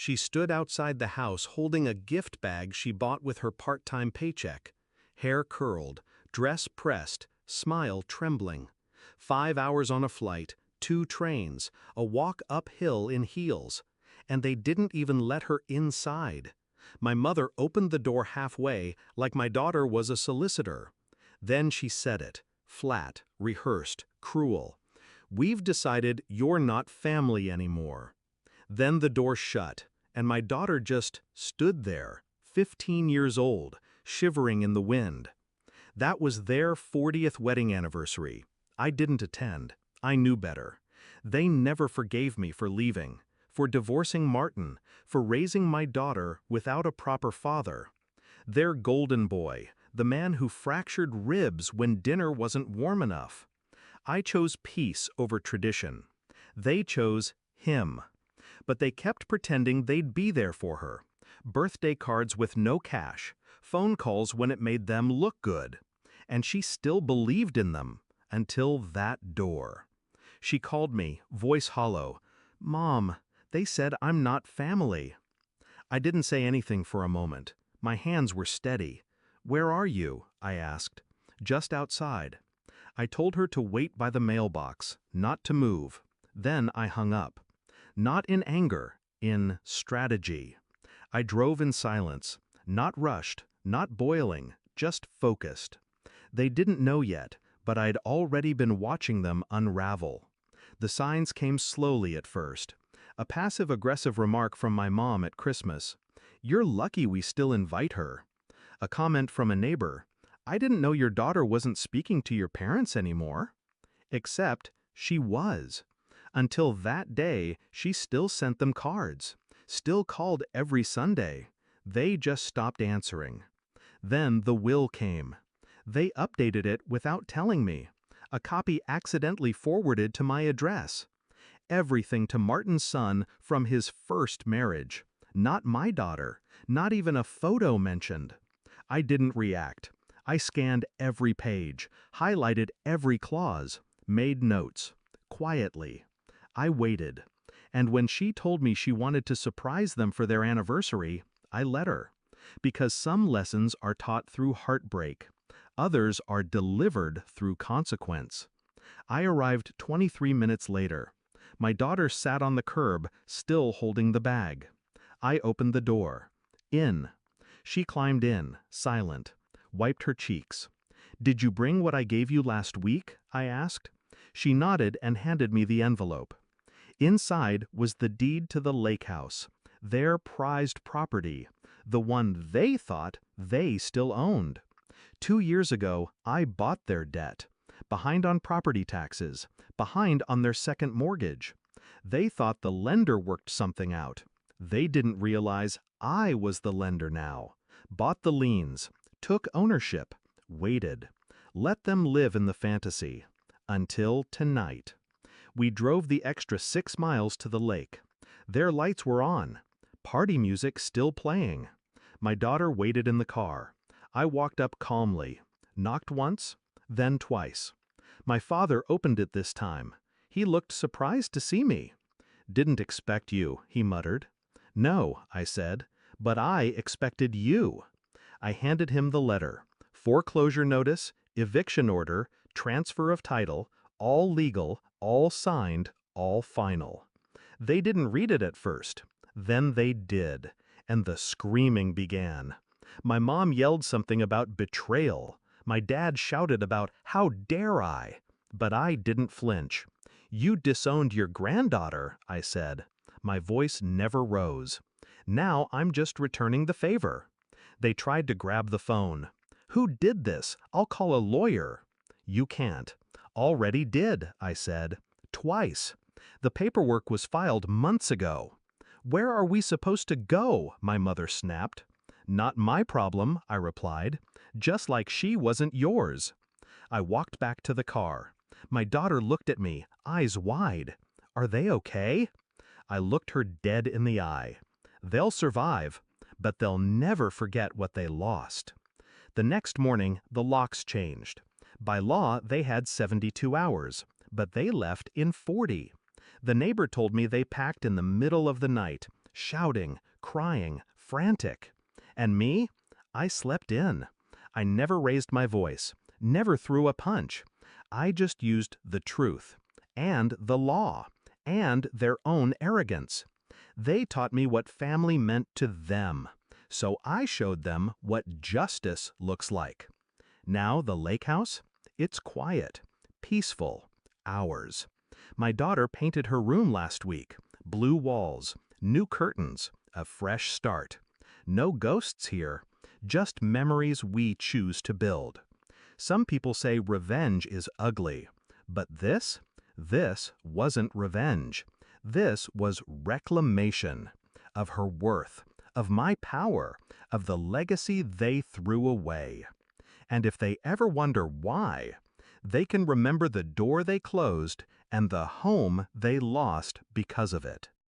She stood outside the house holding a gift bag she bought with her part-time paycheck. Hair curled, dress pressed, smile trembling. 5 hours on a flight, 2 trains, a walk uphill in heels. And they didn't even let her inside. My mother opened the door halfway, like my daughter was a solicitor. Then she said it, flat, rehearsed, cruel. "We've decided you're not family anymore." Then the door shut, and my daughter just stood there, 15 years old, shivering in the wind. That was their 40th wedding anniversary. I didn't attend. I knew better. They never forgave me for leaving, for divorcing Martin, for raising my daughter without a proper father. Their golden boy, the man who fractured ribs when dinner wasn't warm enough. I chose peace over tradition. They chose him. But they kept pretending they'd be there for her. Birthday cards with no cash, phone calls when it made them look good. And she still believed in them, until that door. She called me, voice hollow. "Mom, they said I'm not family." I didn't say anything for a moment. My hands were steady. "Where are you?" I asked. "Just outside." I told her to wait by the mailbox, not to move. Then I hung up. Not in anger, in strategy. I drove in silence, not rushed, not boiling, just focused. They didn't know yet, but I'd already been watching them unravel. The signs came slowly at first. A passive-aggressive remark from my mom at Christmas. "You're lucky we still invite her." A comment from a neighbor. "I didn't know your daughter wasn't speaking to your parents anymore." Except she was. Until that day, she still sent them cards, still called every Sunday. They just stopped answering. Then the will came. They updated it without telling me. A copy accidentally forwarded to my address. Everything to Martin's son from his first marriage. Not my daughter, not even a photo mentioned. I didn't react. I scanned every page, highlighted every clause, made notes. Quietly. I waited. And when she told me she wanted to surprise them for their anniversary, I let her. Because some lessons are taught through heartbreak. Others are delivered through consequence. I arrived 23 minutes later. My daughter sat on the curb, still holding the bag. I opened the door. In. She climbed in, silent, wiped her cheeks. "Did you bring what I gave you last week?" I asked. She nodded and handed me the envelope. Inside was the deed to the lake house, their prized property, the one they thought they still owned. 2 years ago, I bought their debt, behind on property taxes, behind on their second mortgage. They thought the lender worked something out. They didn't realize I was the lender now. Bought the liens, took ownership, waited. Let them live in the fantasy. Until tonight. We drove the extra 6 miles to the lake. Their lights were on. Party music still playing. My daughter waited in the car. I walked up calmly. Knocked once, then twice. My father opened it this time. He looked surprised to see me. "Didn't expect you," he muttered. "No," I said, "but I expected you." I handed him the letter. Foreclosure notice, eviction order, transfer of title, all legal, all signed, all final. They didn't read it at first. Then they did, and the screaming began. My mom yelled something about betrayal. My dad shouted about, "How dare I?" But I didn't flinch. "You disowned your granddaughter," I said. My voice never rose. "Now I'm just returning the favor." They tried to grab the phone. "Who did this? I'll call a lawyer." "You can't." "Already did," I said. "Twice. The paperwork was filed months ago." "Where are we supposed to go?" my mother snapped. "Not my problem," I replied. "Just like she wasn't yours." I walked back to the car. My daughter looked at me, eyes wide. "Are they okay?" I looked her dead in the eye. "They'll survive, but they'll never forget what they lost." The next morning, the locks changed. By law, they had 72 hours, but they left in 40. The neighbor told me they packed in the middle of the night, shouting, crying, frantic. And me? I slept in. I never raised my voice, never threw a punch. I just used the truth, and the law, and their own arrogance. They taught me what family meant to them, so I showed them what justice looks like. Now the lake house? It's quiet, peaceful, ours. My daughter painted her room last week. Blue walls, new curtains, a fresh start. No ghosts here, just memories we choose to build. Some people say revenge is ugly, but this wasn't revenge. This was reclamation of her worth, of my power, of the legacy they threw away. And if they ever wonder why, they can remember the door they closed and the home they lost because of it.